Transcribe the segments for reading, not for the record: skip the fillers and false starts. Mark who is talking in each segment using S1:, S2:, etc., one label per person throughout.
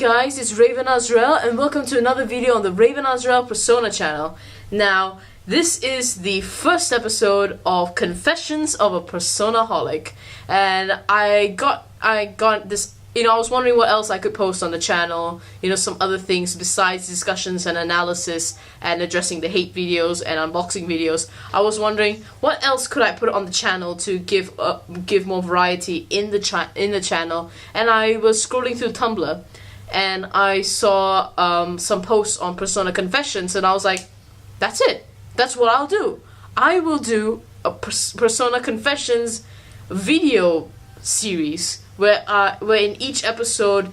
S1: guys, it's Raven Azrael and welcome to another video on the Raven Azrael Persona channel. Now, this is the first episode of Confessions of a Persona-Holic, and I got this, I was wondering what else I could post on the channel, some other things besides discussions and analysis and addressing the hate videos and unboxing videos. I was wondering what else could I put on the channel to give more variety in the channel, and I was scrolling through Tumblr and I saw some posts on Persona Confessions, and I was like, that's it. That's what I'll do. I will do a Persona Confessions video series where in each episode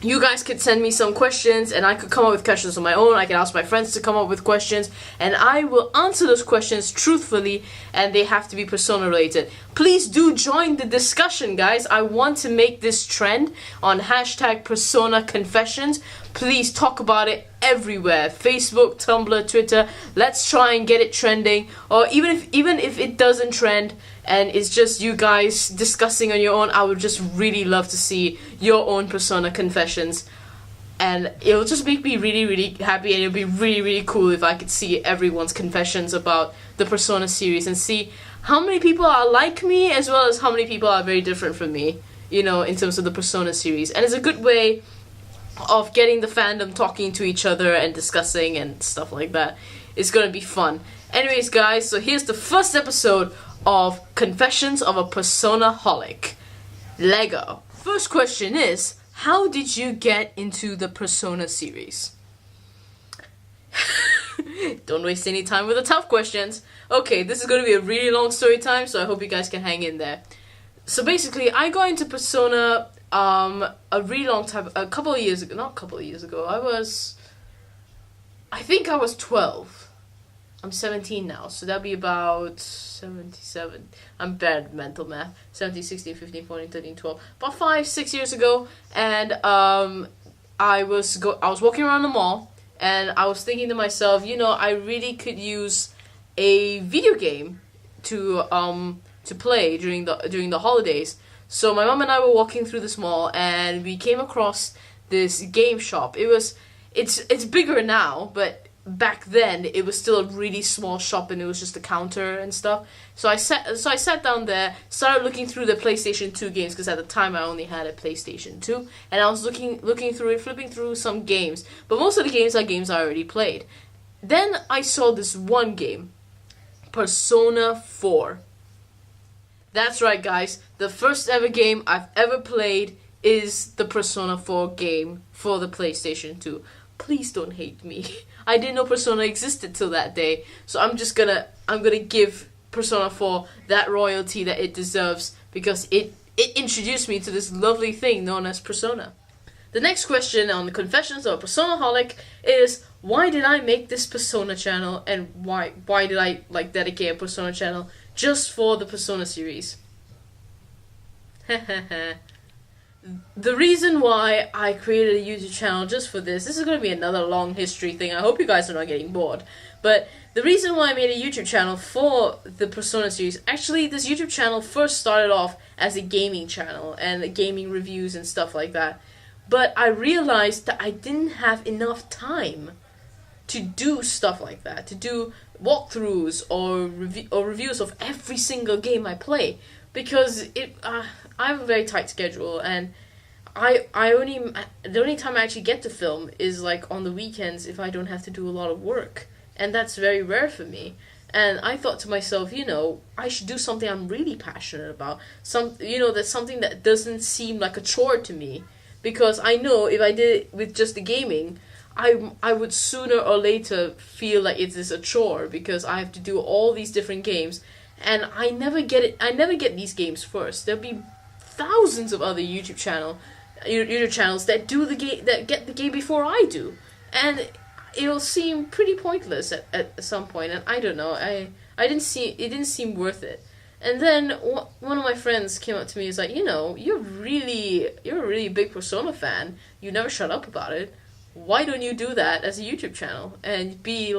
S1: you guys could send me some questions and I could come up with questions on my own. I can ask my friends to come up with questions and I will answer those questions truthfully, and they have to be Persona related. Please do join the discussion, guys. I want to make this trend on hashtag Persona Confessions. Please talk about it everywhere. Facebook, Tumblr, Twitter. Let's try and get it trending. Or even if it doesn't trend and it's just you guys discussing on your own, I would just really love to see your own Persona Confessions. And it'll just make me really, really happy, and it'll be really, really cool if I could see everyone's confessions about the Persona series and see how many people are like me as well as how many people are very different from me, in terms of the Persona series. And it's a good way of getting the fandom talking to each other and discussing and stuff like that. It's gonna be fun. Anyways, guys, so here's the first episode of Confessions of a Persona-Holic. Lego. First question is, how did you get into the Persona series? Don't waste any time with the tough questions. Okay, this is gonna be a really long story time, so I hope you guys can hang in there. So basically, I got into Persona a really long time, not a couple of years ago, I think I was 12. I'm 17 now, so that'd be about 77. I'm bad at mental math. 17, 16, 15, 14, 13, 12. About 5-6 years ago, and I was walking around the mall, and I was thinking to myself, I really could use a video game to play during the holidays. So my mom and I were walking through this mall, and we came across this game shop. It's bigger now, but back then it was still a really small shop, and it was just a counter and stuff. So I sat down there, started looking through the PlayStation 2 games, because at the time I only had a PlayStation 2, and I was looking through it, flipping through some games, but most of the games are games I already played. Then I saw this one game, Persona 4. That's right, guys. The first ever game I've ever played is the Persona 4 game for the PlayStation 2. Please don't hate me. I didn't know Persona existed till that day, so I'm gonna give Persona 4 that royalty that it deserves, because it introduced me to this lovely thing known as Persona. The next question on the Confessions of a Persona-Holic is, why did I make this Persona channel, and why did I dedicate a Persona channel just for the Persona series? The reason why I created a YouTube channel just for this is going to be another long history thing. I hope you guys are not getting bored. But the reason why I made a YouTube channel for the Persona series, actually this YouTube channel first started off as a gaming channel and gaming reviews and stuff like that. But I realized that I didn't have enough time to do stuff like that, to do walkthroughs or reviews of every single game I play, because I have a very tight schedule, and the only time I actually get to film is on the weekends if I don't have to do a lot of work, and that's very rare for me. And I thought to myself, I should do something I'm really passionate about, that's something that doesn't seem like a chore to me, because I know if I did it with just the gaming, I would sooner or later feel like it is a chore, because I have to do all these different games, and I never get these games first. There'll be thousands of other YouTube channels that get the game before I do, and it'll seem pretty pointless at some point. And I don't know, it didn't seem worth it. And then one of my friends came up to me and was like, you're a really big Persona fan. You never shut up about it. Why don't you do that as a YouTube channel and be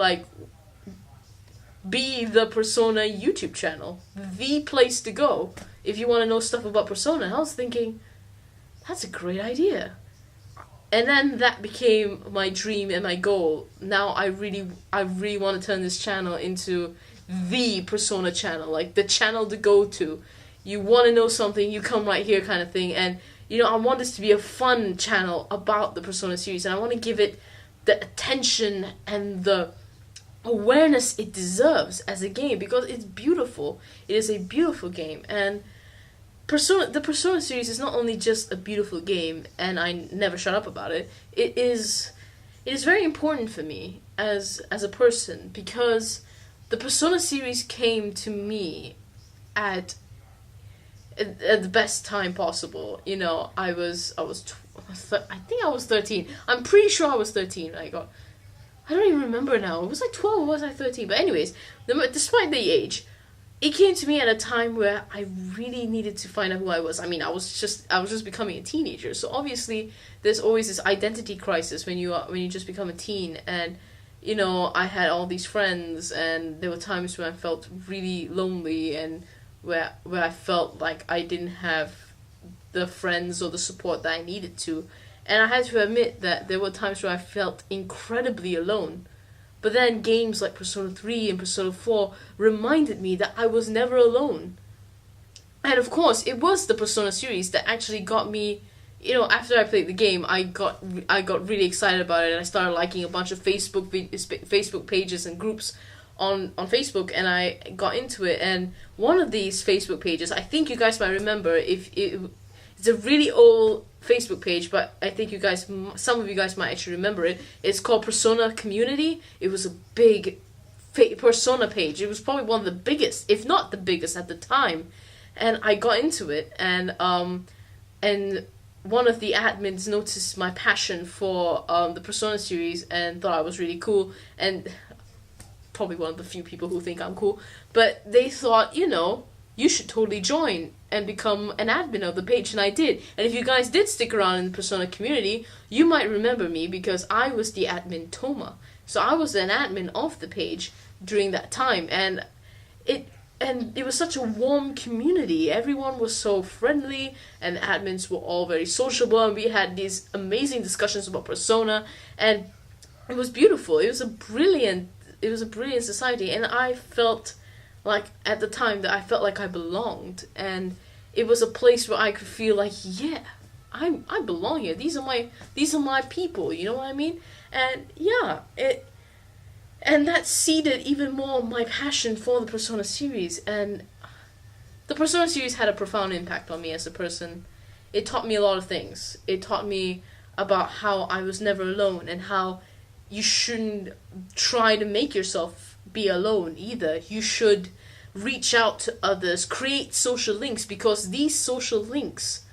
S1: the Persona YouTube channel, the place to go if you want to know stuff about Persona? And I was thinking, that's a great idea. And then that became my dream and my goal. Now I really want to turn this channel into the Persona channel, like the channel to go to. You want to know something, you come right here kind of thing. And I want this to be a fun channel about the Persona series, and I want to give it the attention and the awareness it deserves as a game, because it's beautiful. It is a beautiful game, and the Persona series is not only just a beautiful game, and I never shut up about it. It is very important for me as a person, because the Persona series came to me at the best time possible. I think I was 13. I'm pretty sure I was 13 when I got. I don't even remember now. Was I 12 or was I 13? But anyways, despite the age, it came to me at a time where I really needed to find out who I was. I mean, I was just becoming a teenager. So obviously, there's always this identity crisis when you just become a teen. And I had all these friends, and there were times when I felt really lonely, and where I felt like I didn't have the friends or the support that I needed to. And I had to admit that there were times where I felt incredibly alone. But then games like Persona 3 and Persona 4 reminded me that I was never alone. And of course, it was the Persona series that actually got me, after I played the game, I got really excited about it, and I started liking a bunch of Facebook pages and groups on Facebook, and I got into it. And one of these Facebook pages, I think you guys might remember, it's a really old Facebook page, but I think some of you guys might actually remember it. It's called Persona Community. It was a big Persona page. It was probably one of the biggest, if not the biggest at the time. And I got into it, and one of the admins noticed my passion for the Persona series and thought I was really cool, and probably one of the few people who think I'm cool, but they thought, you should totally join and become an admin of the page, and I did. And if you guys did stick around in the Persona community, you might remember me, because I was the admin Toma. So I was an admin of the page during that time, and it was such a warm community. Everyone was so friendly, and the admins were all very sociable, and we had these amazing discussions about Persona, and it was beautiful. It was a brilliant society, and I felt like at the time that I felt like I belonged, and it was a place where I could feel like, yeah, I belong here. These are my people. You know what I mean? And yeah, and that seeded even more my passion for the Persona series. And the Persona series had a profound impact on me as a person. It taught me a lot of things. It taught me about how I was never alone, and how you shouldn't try to make yourself be alone either. You should reach out to others, create social links, because these social links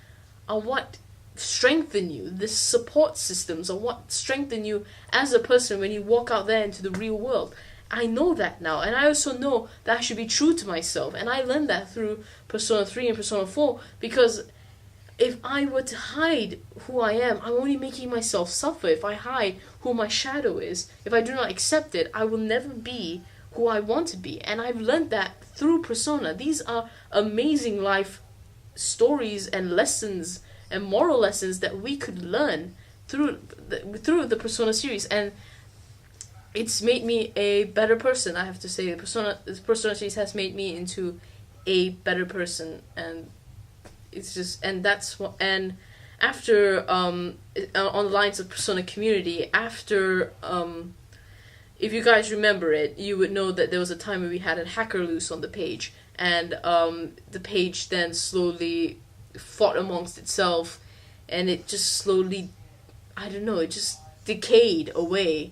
S1: are what strengthen you. The support systems are what strengthen you as a person when you walk out there into the real world. I know that now, and I also know that I should be true to myself, and I learned that through Persona 3 and Persona 4, because if I were to hide who I am, I'm only making myself suffer. If I hide who my shadow is, if I do not accept it, I will never be who I want to be. And I've learned that through Persona. These are amazing life stories and lessons and moral lessons that we could learn through the Persona series, and it's made me a better person. I have to say, the Persona series has made me into a better person, and it's just, and that's what, and after on the lines of Persona community, after if you guys remember it, you would know that there was a time when we had a hacker loose on the page, and the page then slowly fought amongst itself, and it just slowly, I don't know, it just decayed away.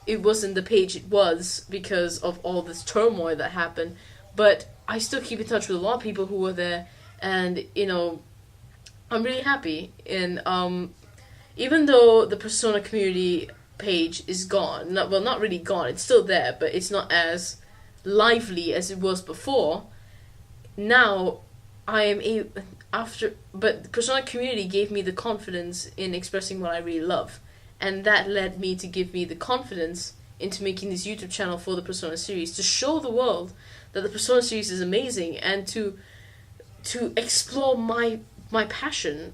S1: It wasn't the page it was because of all this turmoil that happened, but I still keep in touch with a lot of people who were there, and I'm really happy. And even though the Persona community page is gone, not really gone, it's still there, but it's not as lively as it was before. Now I am but the Persona community gave me the confidence in expressing what I really love, and that led me to give me the confidence into making this YouTube channel for the Persona series, to show the world that the Persona series is amazing, and to explore my passion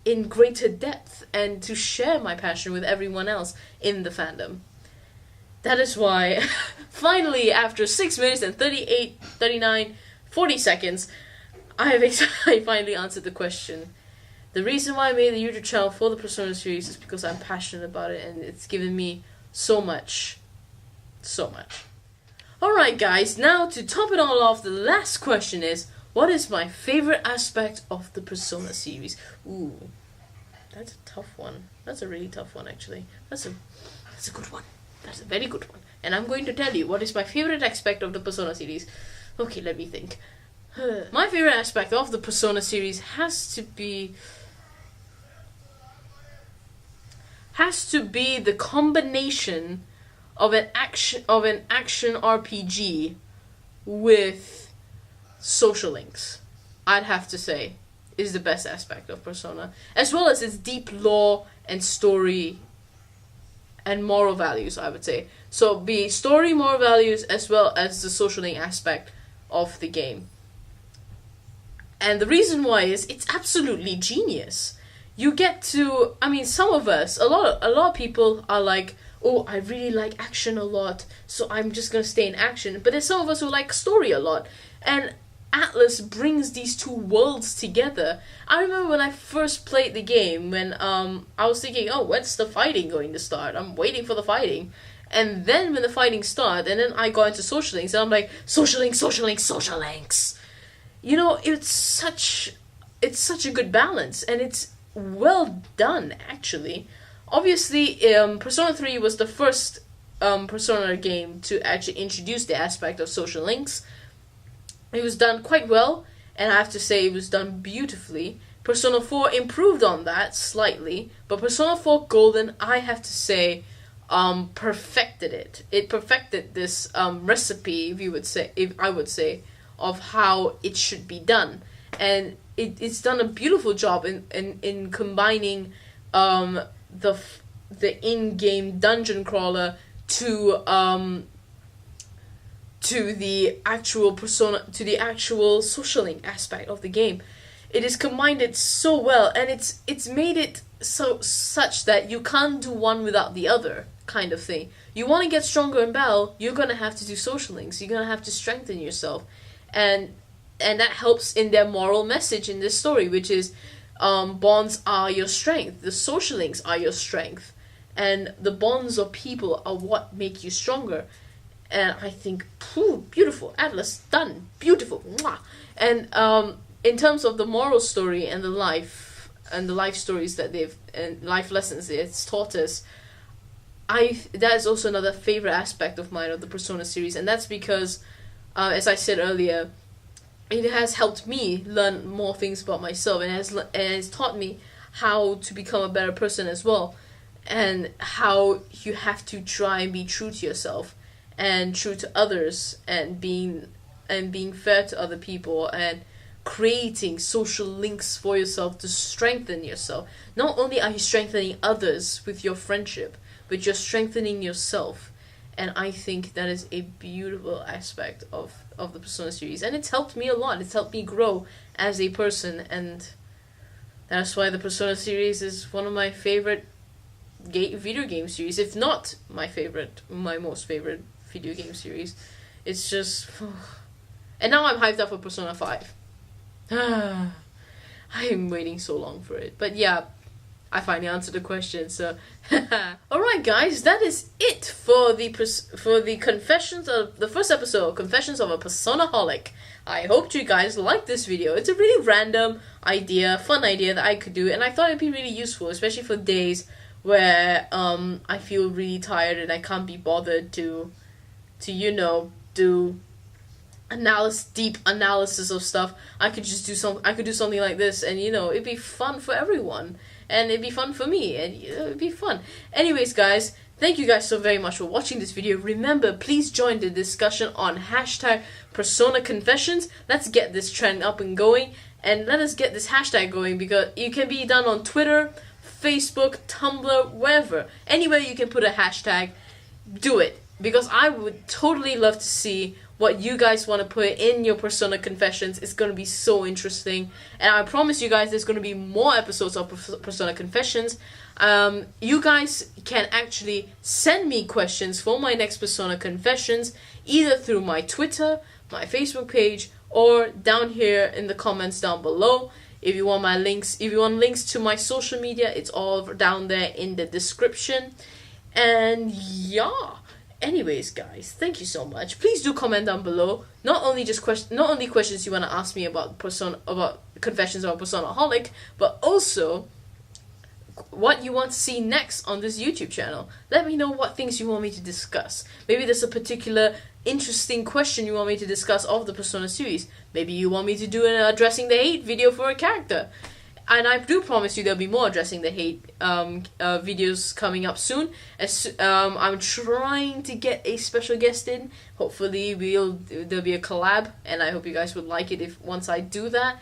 S1: in greater depth and to share my passion with everyone else in the fandom. That is why, finally, after 6 minutes and 38, 39, 40 seconds, I finally answered the question. The reason why I made the YouTube channel for the Persona series is because I'm passionate about it, and it's given me so much. So much. Alright guys, now to top it all off, the last question is, what is my favorite aspect of the Persona series? Ooh, that's a tough one. That's a really tough one, actually. That's a good one. That's a very good one. And I'm going to tell you what is my favorite aspect of the Persona series. Okay, let me think. My favorite aspect of the Persona series has to be the combination of an action RPG with social links. I'd have to say is the best aspect of Persona, as well as its deep lore and story and moral values, I would say. So be story, moral values, as well as the social link aspect of the game. And the reason why is it's absolutely genius. You get to, I mean, some of us, a lot of people are like, oh, I really like action a lot, so I'm just gonna stay in action. But there's some of us who like story a lot, and Atlus brings these two worlds together. I remember when I first played the game, when I was thinking, oh, when's the fighting going to start? I'm waiting for the fighting. And then when the fighting started, and then I got into social links, and I'm like, social links, social links, social links. You know, it's such a good balance, and it's well done, actually. Obviously, Persona 3 was the first Persona game to actually introduce the aspect of social links. It was done quite well, and I have to say it was done beautifully. Persona 4 improved on that slightly, but Persona 4 Golden, I have to say, perfected it. It perfected this recipe, if I would say, of how it should be done, and it's done a beautiful job in combining the in-game dungeon crawler to the actual Persona, to the actual social link aspect of the game. It is combined it so well, and it's made it such that you can't do one without the other, kind of thing. You want to get stronger in battle, you're gonna have to do social links. You're gonna have to strengthen yourself, and that helps in their moral message in this story, which is bonds are your strength. The social links are your strength, and the bonds of people are what make you stronger. And I think, beautiful, Atlus, done, beautiful, mwah. And in terms of the moral story and the life stories that and life lessons it's taught us, that is also another favorite aspect of mine of the Persona series, and that's because, as I said earlier, it has helped me learn more things about myself, and has taught me how to become a better person as well, and how you have to try and be true to yourself and true to others, and being fair to other people, and creating social links for yourself to strengthen yourself. Not only are you strengthening others with your friendship, but you're strengthening yourself. And I think that is a beautiful aspect of the Persona series, and it's helped me a lot. It's helped me grow as a person, and that's why the Persona series is one of my favorite video game series, if not my most favorite video game series. It's just, and now I'm hyped up for Persona 5. I am waiting so long for it, but yeah, I finally answered the question. So, alright, guys, that is it for the confessions of the first episode, Confessions of a Persona-Holic. I hope you guys liked this video. It's a really random idea, fun idea that I could do, and I thought it'd be really useful, especially for days where I feel really tired and I can't be bothered to do deep analysis of stuff. I could just do something like this, and it'd be fun for everyone, and it'd be fun for me, and it'd be fun. Anyways, guys, thank you guys so very much for watching this video. Remember, please join the discussion on hashtag Persona Confessions. Let's get this trend up and going, and let us get this hashtag going, because it can be done on Twitter, Facebook, Tumblr, wherever. Anywhere you can put a hashtag, do it, because I would totally love to see what you guys want to put in your Persona Confessions is going to be so interesting. And I promise you guys there's going to be more episodes of Persona Confessions. You guys can actually send me questions for my next Persona Confessions either through my Twitter, my Facebook page, or down here in the comments down below. If you want my links, if you want links to my social media, it's all down there in the description. And yeah, anyways guys, thank you so much. Please do comment down below, not only questions you want to ask me about Confessions of a Persona-Holic, but also what you want to see next on this YouTube channel. Let me know what things you want me to discuss. Maybe there's a particular interesting question you want me to discuss of the Persona series. Maybe you want me to do an addressing the hate video for a character. And I do promise you there'll be more addressing the hate videos coming up soon. I'm trying to get a special guest in. Hopefully there'll be a collab, and I hope you guys would like it once I do that.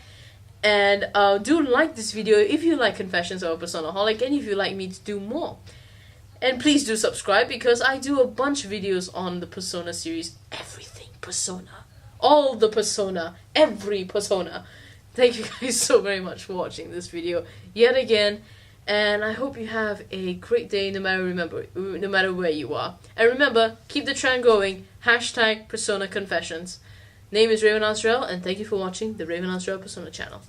S1: And do like this video if you like Confessions of a Persona-Holic, and if you like me to do more. And please do subscribe, because I do a bunch of videos on the Persona series. Everything Persona. All the Persona. Every Persona. Thank you guys so very much for watching this video yet again. And I hope you have a great day no matter where you are. And remember, keep the trend going. #Persona Confessions. Name is Raven Azrael, and thank you for watching the Raven Azrael Persona channel.